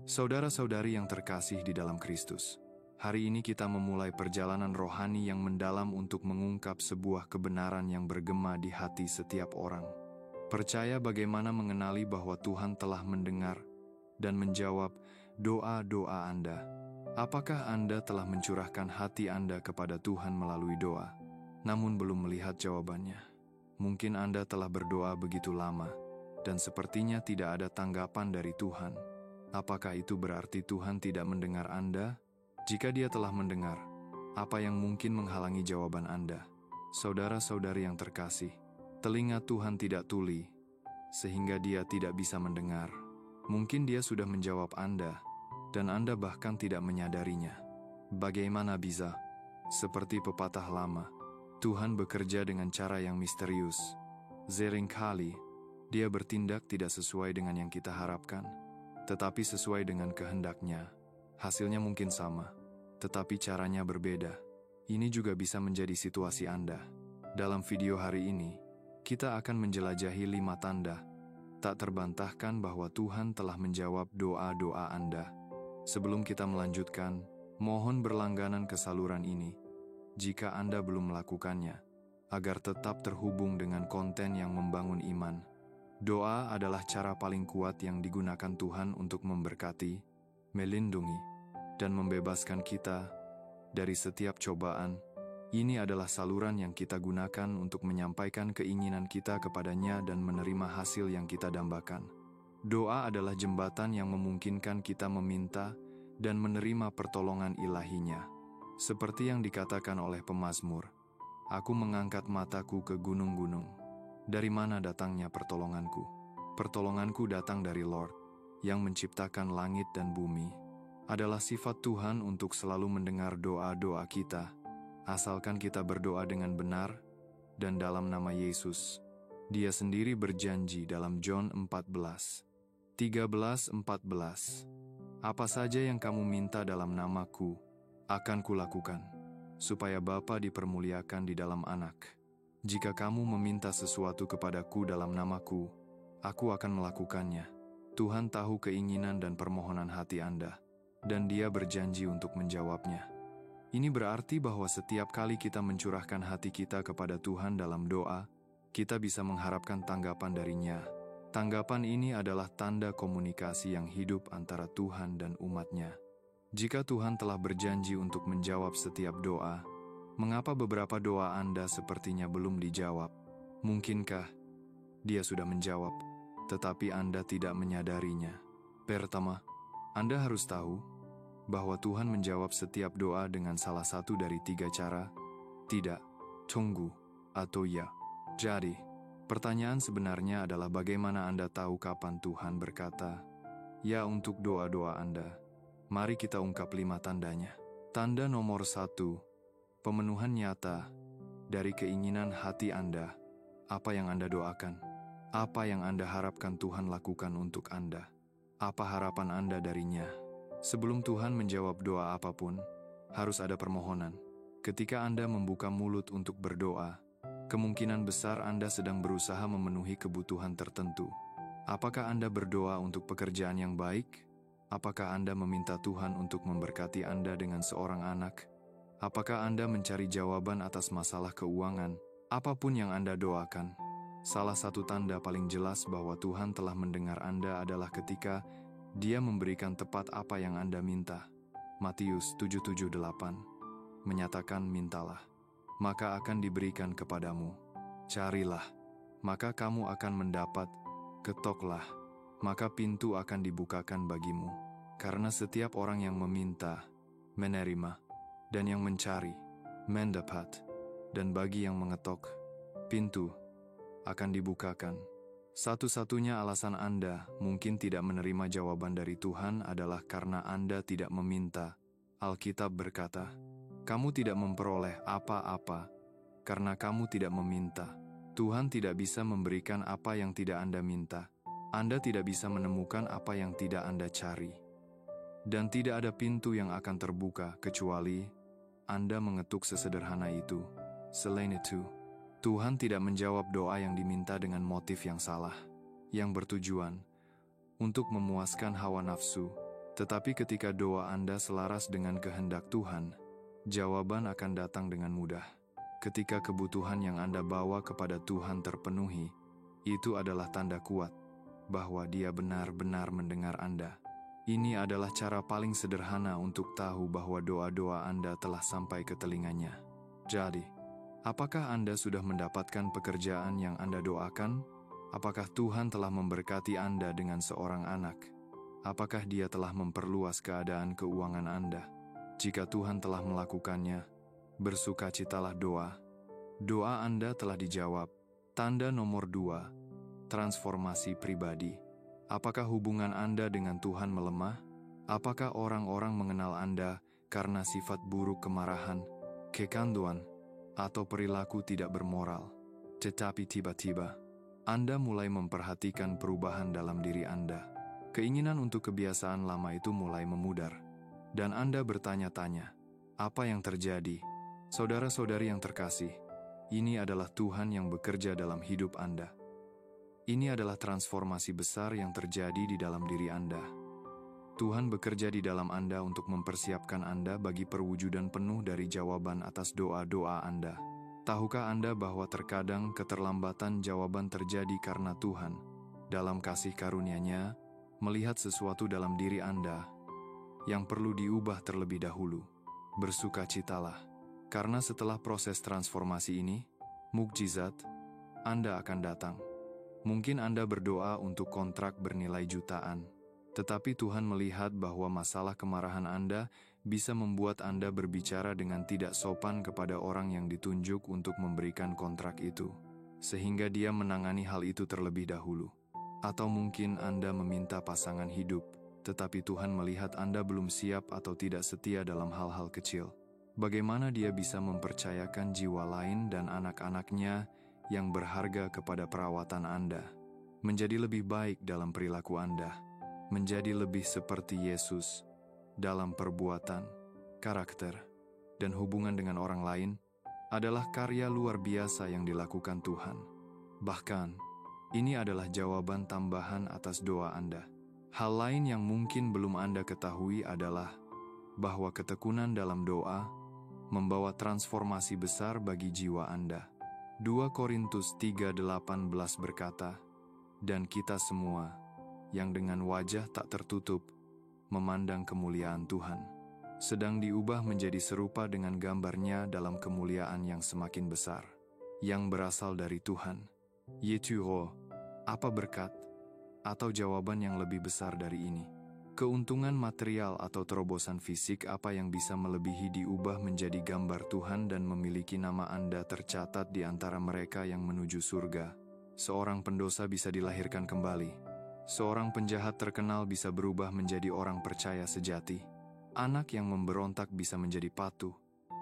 Saudara-saudari yang terkasih di dalam Kristus, hari ini kita memulai perjalanan rohani yang mendalam untuk mengungkap sebuah kebenaran yang bergema di hati setiap orang. Percaya bagaimana mengenali bahwa Tuhan telah mendengar dan menjawab doa-doa Anda. Apakah Anda telah mencurahkan hati Anda kepada Tuhan melalui doa, namun belum melihat jawabannya? Mungkin Anda telah berdoa begitu lama, dan sepertinya tidak ada tanggapan dari Tuhan. Apakah itu berarti Tuhan tidak mendengar Anda? Jika Dia telah mendengar, apa yang mungkin menghalangi jawaban Anda? Saudara-saudari yang terkasih, telinga Tuhan tidak tuli, sehingga Dia tidak bisa mendengar. Mungkin Dia sudah menjawab Anda, dan Anda bahkan tidak menyadarinya. Bagaimana bisa? Seperti pepatah lama, Tuhan bekerja dengan cara yang misterius. Seringkali, Dia bertindak tidak sesuai dengan yang kita harapkan, tetapi sesuai dengan kehendak-Nya. Hasilnya mungkin sama, tetapi caranya berbeda. Ini juga bisa menjadi situasi Anda. Dalam video hari ini, kita akan menjelajahi 5 tanda tak terbantahkan bahwa Tuhan telah menjawab doa-doa Anda. Sebelum kita melanjutkan, mohon berlangganan ke saluran ini jika Anda belum melakukannya, agar tetap terhubung dengan konten yang membangun iman. Doa adalah cara paling kuat yang digunakan Tuhan untuk memberkati, melindungi, dan membebaskan kita dari setiap cobaan. Ini adalah saluran yang kita gunakan untuk menyampaikan keinginan kita kepadanya dan menerima hasil yang kita dambakan. Doa adalah jembatan yang memungkinkan kita meminta dan menerima pertolongan ilahinya. Seperti yang dikatakan oleh pemazmur, "Aku mengangkat mataku ke gunung-gunung. Dari mana datangnya pertolonganku? Pertolonganku datang dari Lord, yang menciptakan langit dan bumi." Adalah sifat Tuhan untuk selalu mendengar doa-doa kita, asalkan kita berdoa dengan benar dan dalam nama Yesus. Dia sendiri berjanji dalam John 14:13-14, "Apa saja yang kamu minta dalam namaku, akan kulakukan, supaya Bapa dipermuliakan di dalam Anak. Jika kamu meminta sesuatu kepadaku dalam namaku, aku akan melakukannya." Tuhan tahu keinginan dan permohonan hati Anda, dan Dia berjanji untuk menjawabnya. Ini berarti bahwa setiap kali kita mencurahkan hati kita kepada Tuhan dalam doa, kita bisa mengharapkan tanggapan darinya. Tanggapan ini adalah tanda komunikasi yang hidup antara Tuhan dan umat-Nya. Jika Tuhan telah berjanji untuk menjawab setiap doa, mengapa beberapa doa Anda sepertinya belum dijawab? Mungkinkah Dia sudah menjawab, tetapi Anda tidak menyadarinya? Pertama, Anda harus tahu bahwa Tuhan menjawab setiap doa dengan salah satu dari 3 cara: tidak, tunggu, atau ya. Jadi, pertanyaan sebenarnya adalah bagaimana Anda tahu kapan Tuhan berkata ya untuk doa-doa Anda? Mari kita ungkap 5 tandanya. Tanda nomor 1, pemenuhan nyata dari keinginan hati Anda. Apa yang Anda doakan? Apa yang Anda harapkan Tuhan lakukan untuk Anda? Apa harapan Anda darinya? Sebelum Tuhan menjawab doa apapun, harus ada permohonan. Ketika Anda membuka mulut untuk berdoa, kemungkinan besar Anda sedang berusaha memenuhi kebutuhan tertentu. Apakah Anda berdoa untuk pekerjaan yang baik? Apakah Anda meminta Tuhan untuk memberkati Anda dengan seorang anak? Apakah Anda mencari jawaban atas masalah keuangan? Apapun yang Anda doakan, salah satu tanda paling jelas bahwa Tuhan telah mendengar Anda adalah ketika Dia memberikan tepat apa yang Anda minta. Matius 7:7-8 menyatakan, "Mintalah, maka akan diberikan kepadamu. Carilah, maka kamu akan mendapat. Ketoklah, maka pintu akan dibukakan bagimu. Karena setiap orang yang meminta, menerima, dan yang mencari, mendapat, dan bagi yang mengetok, pintu akan dibukakan." Satu-satunya alasan Anda mungkin tidak menerima jawaban dari Tuhan adalah karena Anda tidak meminta. Alkitab berkata, "Kamu tidak memperoleh apa-apa karena kamu tidak meminta." Tuhan tidak bisa memberikan apa yang tidak Anda minta. Anda tidak bisa menemukan apa yang tidak Anda cari. Dan tidak ada pintu yang akan terbuka kecuali Anda mengetuk sesederhana itu. Selain itu, Tuhan tidak menjawab doa yang diminta dengan motif yang salah, yang bertujuan untuk memuaskan hawa nafsu Tetapi ketika doa Anda selaras dengan kehendak Tuhan, jawaban akan datang dengan mudah. Ketika kebutuhan yang Anda bawa kepada Tuhan terpenuhi, itu adalah tanda kuat bahwa Dia benar-benar mendengar Anda. Ini adalah cara paling sederhana untuk tahu bahwa doa-doa Anda telah sampai ke telinganya. Jadi, apakah Anda sudah mendapatkan pekerjaan yang Anda doakan? Apakah Tuhan telah memberkati Anda dengan seorang anak? Apakah Dia telah memperluas keadaan keuangan Anda? Jika Tuhan telah melakukannya, bersukacitalah doa. Doa Anda telah dijawab. Tanda nomor 2, transformasi pribadi. Apakah hubungan Anda dengan Tuhan melemah? Apakah orang-orang mengenal Anda karena sifat buruk kemarahan, kecanduan, atau perilaku tidak bermoral? Tetapi tiba-tiba, Anda mulai memperhatikan perubahan dalam diri Anda. Keinginan untuk kebiasaan lama itu mulai memudar. Dan Anda bertanya-tanya, apa yang terjadi? Saudara-saudari yang terkasih, ini adalah Tuhan yang bekerja dalam hidup Anda. Ini adalah transformasi besar yang terjadi di dalam diri Anda. Tuhan bekerja di dalam Anda untuk mempersiapkan Anda bagi perwujudan penuh dari jawaban atas doa-doa Anda. Tahukah Anda bahwa terkadang keterlambatan jawaban terjadi karena Tuhan, dalam kasih karunia-Nya, melihat sesuatu dalam diri Anda yang perlu diubah terlebih dahulu? Bersukacitalah, karena setelah proses transformasi ini, mukjizat Anda akan datang. Mungkin Anda berdoa untuk kontrak bernilai jutaan, tetapi Tuhan melihat bahwa masalah kemarahan Anda bisa membuat Anda berbicara dengan tidak sopan kepada orang yang ditunjuk untuk memberikan kontrak itu, sehingga Dia menangani hal itu terlebih dahulu. Atau mungkin Anda meminta pasangan hidup, tetapi Tuhan melihat Anda belum siap atau tidak setia dalam hal-hal kecil. Bagaimana Dia bisa mempercayakan jiwa lain dan anak-anaknya yang berharga kepada perawatan Anda? Menjadi lebih baik dalam perilaku Anda, menjadi lebih seperti Yesus dalam perbuatan, karakter, dan hubungan dengan orang lain adalah karya luar biasa yang dilakukan Tuhan. Bahkan, ini adalah jawaban tambahan atas doa Anda. Hal lain yang mungkin belum Anda ketahui adalah bahwa ketekunan dalam doa membawa transformasi besar bagi jiwa Anda. 2 Korintus 3:18 berkata, "Dan kita semua yang dengan wajah tak tertutup memandang kemuliaan Tuhan, sedang diubah menjadi serupa dengan gambarnya dalam kemuliaan yang semakin besar, yang berasal dari Tuhan." Yaitu, apa berkat atau jawaban yang lebih besar dari ini? Keuntungan material atau terobosan fisik apa yang bisa melebihi diubah menjadi gambar Tuhan dan memiliki nama Anda tercatat di antara mereka yang menuju surga? Seorang pendosa bisa dilahirkan kembali. Seorang penjahat terkenal bisa berubah menjadi orang percaya sejati. Anak yang memberontak bisa menjadi patuh,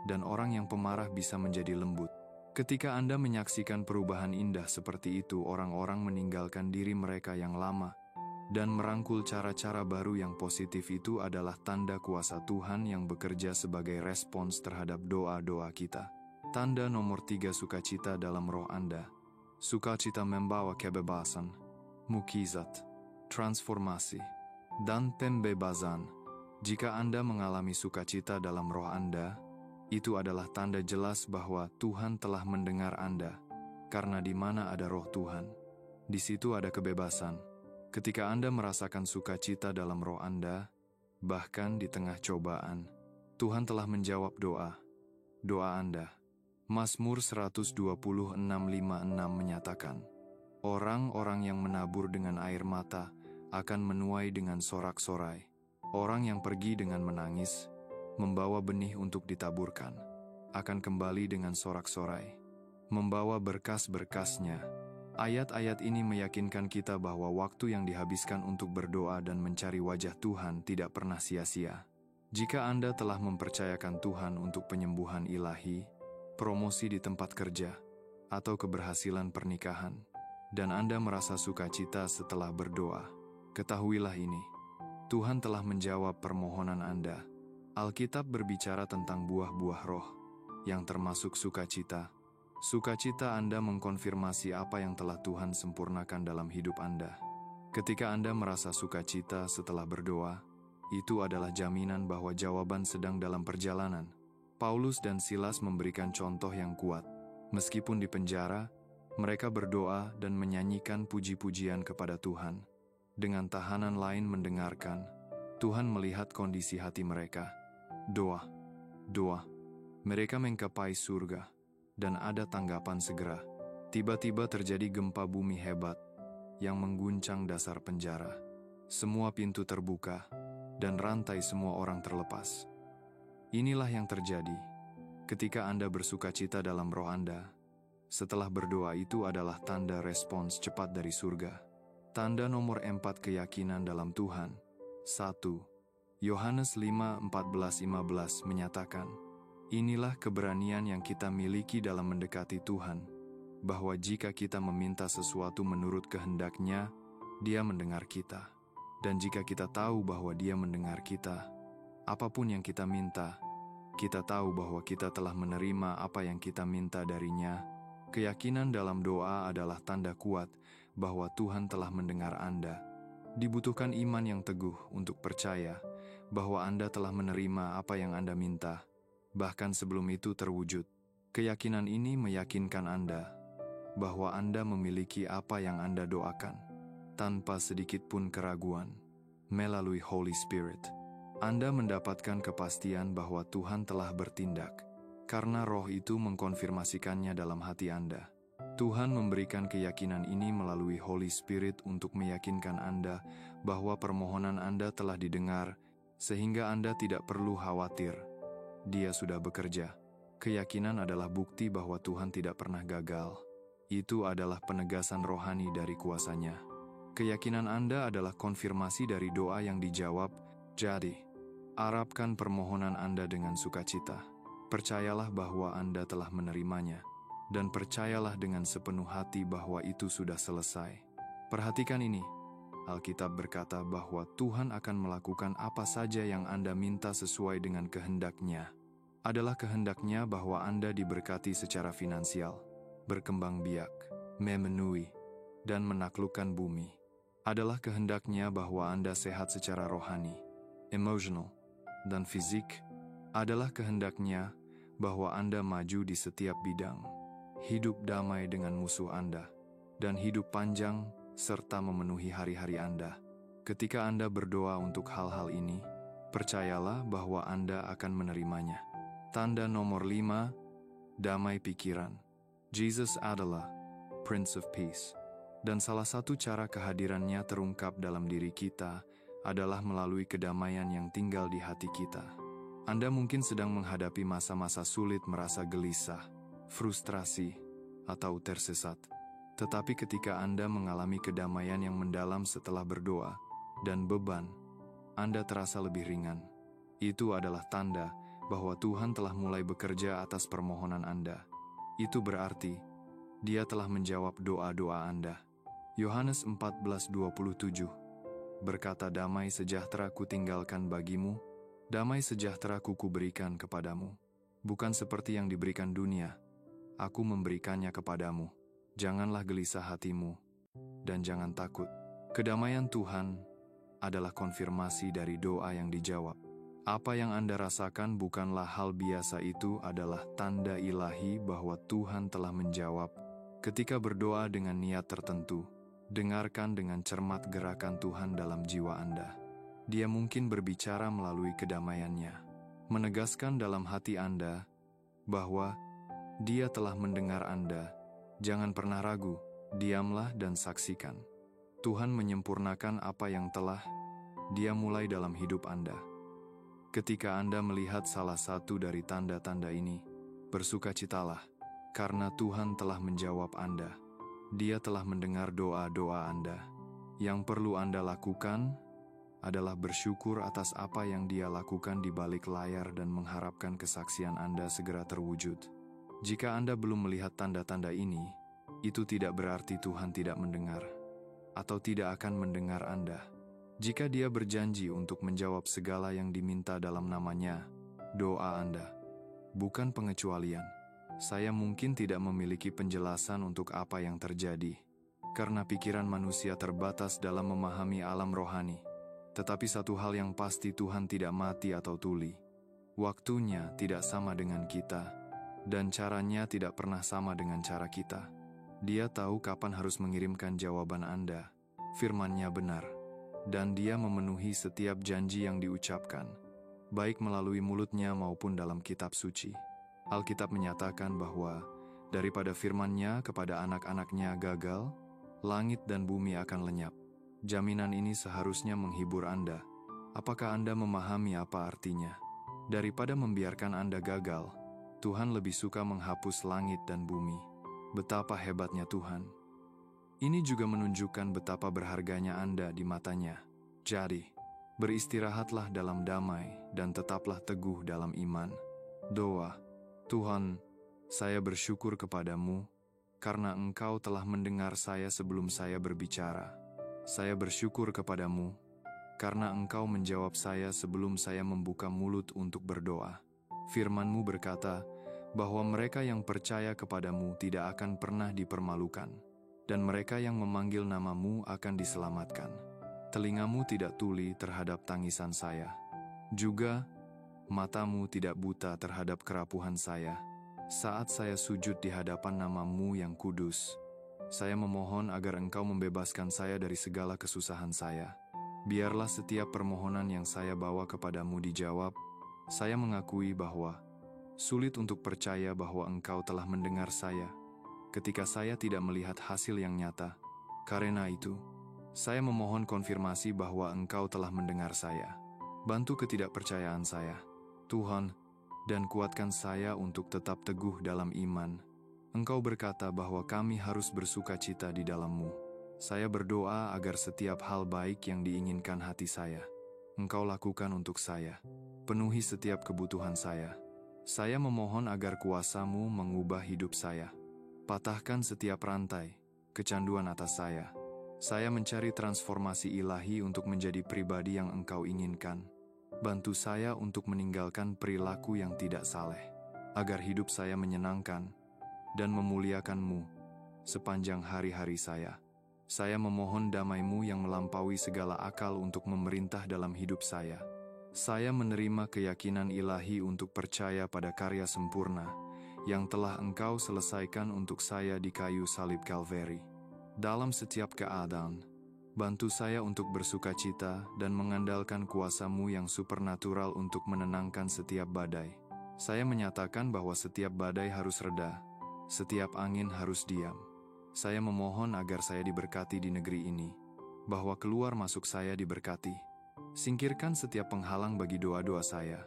dan orang yang pemarah bisa menjadi lembut. Ketika Anda menyaksikan perubahan indah seperti itu, orang-orang meninggalkan diri mereka yang lama dan merangkul cara-cara baru yang positif. Itu adalah tanda kuasa Tuhan yang bekerja sebagai respons terhadap doa-doa kita. Tanda nomor 3, sukacita dalam roh Anda. Sukacita membawa kebebasan, mukjizat, transformasi, dan pembebasan. Jika Anda mengalami sukacita dalam roh Anda, itu adalah tanda jelas bahwa Tuhan telah mendengar Anda, karena di mana ada roh Tuhan, di situ ada kebebasan. Ketika Anda merasakan sukacita dalam roh Anda, bahkan di tengah cobaan, Tuhan telah menjawab doa Anda. Mazmur 126:5-6 menyatakan, "Orang-orang yang menabur dengan air mata akan menuai dengan sorak-sorai. Orang yang pergi dengan menangis, membawa benih untuk ditaburkan, akan kembali dengan sorak-sorai, membawa berkas-berkasnya." Ayat-ayat ini meyakinkan kita bahwa waktu yang dihabiskan untuk berdoa dan mencari wajah Tuhan tidak pernah sia-sia. Jika Anda telah mempercayakan Tuhan untuk penyembuhan ilahi, promosi di tempat kerja, atau keberhasilan pernikahan, dan Anda merasa sukacita setelah berdoa, ketahuilah ini: Tuhan telah menjawab permohonan Anda. Alkitab berbicara tentang buah-buah roh, yang termasuk sukacita. Sukacita Anda mengkonfirmasi apa yang telah Tuhan sempurnakan dalam hidup Anda. Ketika Anda merasa sukacita setelah berdoa, Itu adalah jaminan bahwa jawaban sedang dalam perjalanan. Paulus dan Silas memberikan contoh yang kuat. Meskipun di penjara, mereka berdoa dan menyanyikan puji-pujian kepada Tuhan. Dengan tahanan lain mendengarkan, Tuhan melihat kondisi hati mereka. Doa. Mereka menggapai surga, dan ada tanggapan segera. Tiba-tiba terjadi gempa bumi hebat yang mengguncang dasar penjara. Semua pintu terbuka, dan rantai semua orang terlepas. Inilah yang terjadi ketika Anda bersukacita dalam roh Anda. Setelah berdoa itu adalah tanda respons cepat dari surga. Tanda nomor 4, keyakinan dalam Tuhan. 1. Yohanes 5:14-15 menyatakan, inilah keberanian yang kita miliki dalam mendekati Tuhan, bahwa jika kita meminta sesuatu menurut kehendak-Nya, Dia mendengar kita. Dan jika kita tahu bahwa Dia mendengar kita, apapun yang kita minta, kita tahu bahwa kita telah menerima apa yang kita minta dari-Nya. Keyakinan dalam doa adalah tanda kuat bahwa Tuhan telah mendengar Anda. Dibutuhkan iman yang teguh untuk percaya bahwa Anda telah menerima apa yang Anda minta, bahkan sebelum itu terwujud. Keyakinan ini meyakinkan Anda bahwa Anda memiliki apa yang Anda doakan, tanpa sedikit pun keraguan. Melalui Holy Spirit, Anda mendapatkan kepastian bahwa Tuhan telah bertindak, karena Roh itu mengkonfirmasikannya dalam hati Anda. Tuhan memberikan keyakinan ini melalui Holy Spirit untuk meyakinkan Anda bahwa permohonan Anda telah didengar, sehingga Anda tidak perlu khawatir. Dia sudah bekerja. Keyakinan adalah bukti bahwa Tuhan tidak pernah gagal. Itu adalah penegasan rohani dari kuasa-Nya. Keyakinan Anda adalah konfirmasi dari doa yang dijawab. Jadi, harapkan permohonan Anda dengan sukacita. Percayalah bahwa Anda telah menerimanya, dan percayalah dengan sepenuh hati bahwa itu sudah selesai. Perhatikan ini. Alkitab berkata bahwa Tuhan akan melakukan apa saja yang Anda minta sesuai dengan kehendak-Nya. Adalah kehendak-Nya bahwa Anda diberkati secara finansial, berkembang biak, memenuhi, dan menaklukkan bumi. Adalah kehendak-Nya bahwa Anda sehat secara rohani, emosional, dan fisik. Adalah kehendak-Nya bahwa Anda maju di setiap bidang, hidup damai dengan musuh Anda, dan hidup panjang serta memenuhi hari-hari Anda. Ketika Anda berdoa untuk hal-hal ini, percayalah bahwa Anda akan menerimanya. Tanda nomor 5, damai pikiran. Jesus adalah Prince of Peace, dan salah satu cara kehadiran-Nya terungkap dalam diri kita adalah melalui kedamaian yang tinggal di hati kita. Anda mungkin sedang menghadapi masa-masa sulit, merasa gelisah, frustrasi, atau tersesat. Tetapi ketika Anda mengalami kedamaian yang mendalam setelah berdoa dan beban, Anda terasa lebih ringan. Itu adalah tanda bahwa Tuhan telah mulai bekerja atas permohonan Anda. Itu berarti Dia telah menjawab doa-doa Anda. Yohanes 14:27 berkata, damai sejahtera kutinggalkan bagimu, damai sejahtera kuberikan kepadamu. Bukan seperti yang diberikan dunia, Aku memberikannya kepadamu. Janganlah gelisah hatimu, dan jangan takut. Kedamaian Tuhan adalah konfirmasi dari doa yang dijawab. Apa yang Anda rasakan bukanlah hal biasa, itu adalah tanda ilahi bahwa Tuhan telah menjawab. Ketika berdoa dengan niat tertentu, dengarkan dengan cermat gerakan Tuhan dalam jiwa Anda. Dia mungkin berbicara melalui kedamaian-Nya, menegaskan dalam hati Anda bahwa Dia telah mendengar Anda. Jangan pernah ragu, diamlah dan saksikan. Tuhan menyempurnakan apa yang telah Dia mulai dalam hidup Anda. Ketika Anda melihat salah satu dari tanda-tanda ini, bersukacitalah, karena Tuhan telah menjawab Anda. Dia telah mendengar doa-doa Anda. Yang perlu Anda lakukan adalah bersyukur atas apa yang Dia lakukan di balik layar dan mengharapkan kesaksian Anda segera terwujud. Jika Anda belum melihat tanda-tanda ini, itu tidak berarti Tuhan tidak mendengar atau tidak akan mendengar Anda. Jika Dia berjanji untuk menjawab segala yang diminta dalam nama-Nya, doa Anda bukan pengecualian. Saya mungkin tidak memiliki penjelasan untuk apa yang terjadi, karena pikiran manusia terbatas dalam memahami alam rohani. Tetapi satu hal yang pasti, Tuhan tidak mati atau tuli. Waktunya tidak sama dengan kita, dan caranya tidak pernah sama dengan cara kita. Dia tahu kapan harus mengirimkan jawaban Anda. Firman-Nya benar, dan Dia memenuhi setiap janji yang diucapkan, baik melalui mulutnya maupun dalam kitab suci. Alkitab menyatakan bahwa daripada firman-Nya kepada anak-anaknya gagal, langit dan bumi akan lenyap. Jaminan ini seharusnya menghibur Anda. Apakah Anda memahami apa artinya? Daripada membiarkan Anda gagal, Tuhan lebih suka menghapus langit dan bumi. Betapa hebatnya Tuhan. Ini juga menunjukkan betapa berharganya Anda di matanya. Jadi, beristirahatlah dalam damai dan tetaplah teguh dalam iman. Doa. Tuhan, saya bersyukur kepadamu karena Engkau telah mendengar saya sebelum saya berbicara. Saya bersyukur kepadamu karena Engkau menjawab saya sebelum saya membuka mulut untuk berdoa. Firman-Mu berkata bahwa mereka yang percaya kepadamu tidak akan pernah dipermalukan, dan mereka yang memanggil nama-Mu akan diselamatkan. Telinga-Mu tidak tuli terhadap tangisan saya. Juga, mata-Mu tidak buta terhadap kerapuhan saya. Saat saya sujud di hadapan nama-Mu yang kudus, saya memohon agar Engkau membebaskan saya dari segala kesusahan saya. Biarlah setiap permohonan yang saya bawa kepadamu dijawab. Saya mengakui bahwa sulit untuk percaya bahwa Engkau telah mendengar saya ketika saya tidak melihat hasil yang nyata. Karena itu, saya memohon konfirmasi bahwa Engkau telah mendengar saya. Bantu ketidakpercayaan saya, Tuhan, dan kuatkan saya untuk tetap teguh dalam iman. Engkau berkata bahwa kami harus bersuka cita di dalam-Mu. Saya berdoa agar setiap hal baik yang diinginkan hati saya, Engkau lakukan untuk saya. Penuhi setiap kebutuhan saya. Saya memohon agar kuasa-Mu mengubah hidup saya. Patahkan setiap rantai kecanduan atas saya. Saya mencari transformasi ilahi untuk menjadi pribadi yang Engkau inginkan. Bantu saya untuk meninggalkan perilaku yang tidak saleh, agar hidup saya menyenangkan dan memuliakan-Mu sepanjang hari-hari saya. Saya memohon damai-Mu yang melampaui segala akal untuk memerintah dalam hidup saya. Saya menerima keyakinan ilahi untuk percaya pada karya sempurna yang telah Engkau selesaikan untuk saya di kayu salib Kalvari. Dalam setiap keadaan, bantu saya untuk bersuka cita dan mengandalkan kuasa-Mu yang supernatural untuk menenangkan setiap badai. Saya menyatakan bahwa setiap badai harus reda, setiap angin harus diam. Saya memohon agar saya diberkati di negeri ini, bahwa keluar masuk saya diberkati. Singkirkan setiap penghalang bagi doa-doa saya.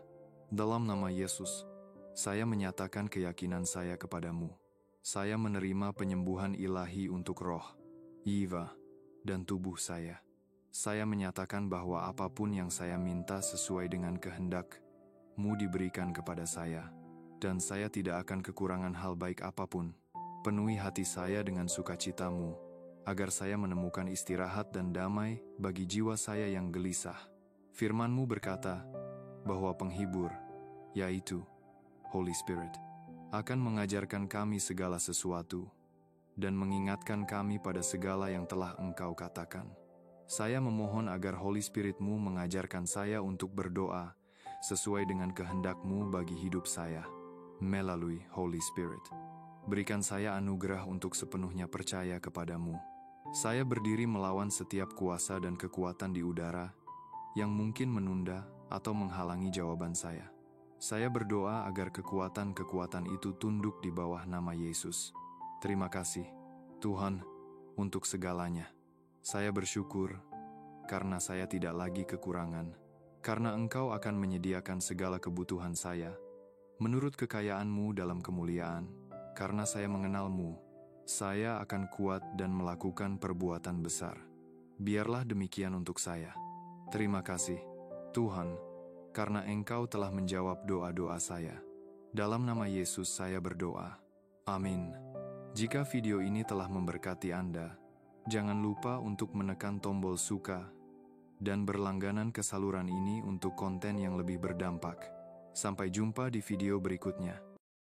Dalam nama Yesus, saya menyatakan keyakinan saya kepadamu. Saya menerima penyembuhan ilahi untuk roh, jiwa, dan tubuh saya. Saya menyatakan bahwa apapun yang saya minta sesuai dengan kehendak-Mu diberikan kepada saya, dan saya tidak akan kekurangan hal baik apapun. Penuhi hati saya dengan sukacita-Mu, agar saya menemukan istirahat dan damai bagi jiwa saya yang gelisah. Firman-Mu berkata bahwa penghibur, yaitu Holy Spirit, akan mengajarkan kami segala sesuatu dan mengingatkan kami pada segala yang telah Engkau katakan. Saya memohon agar Holy Spirit-Mu mengajarkan saya untuk berdoa sesuai dengan kehendak-Mu bagi hidup saya. Melalui Holy Spirit, berikan saya anugerah untuk sepenuhnya percaya kepadamu. Saya berdiri melawan setiap kuasa dan kekuatan di udara yang mungkin menunda atau menghalangi jawaban saya. Saya berdoa agar kekuatan-kekuatan itu tunduk di bawah nama Yesus. Terima kasih, Tuhan, untuk segalanya. Saya bersyukur karena saya tidak lagi kekurangan, karena Engkau akan menyediakan segala kebutuhan saya menurut kekayaan-Mu dalam kemuliaan. Karena saya mengenal-Mu, saya akan kuat dan melakukan perbuatan besar. Biarlah demikian untuk saya. Terima kasih, Tuhan, karena Engkau telah menjawab doa-doa saya. Dalam nama Yesus saya berdoa. Amin. Jika video ini telah memberkati Anda, jangan lupa untuk menekan tombol suka dan berlangganan ke saluran ini untuk konten yang lebih berdampak. Sampai jumpa di video berikutnya.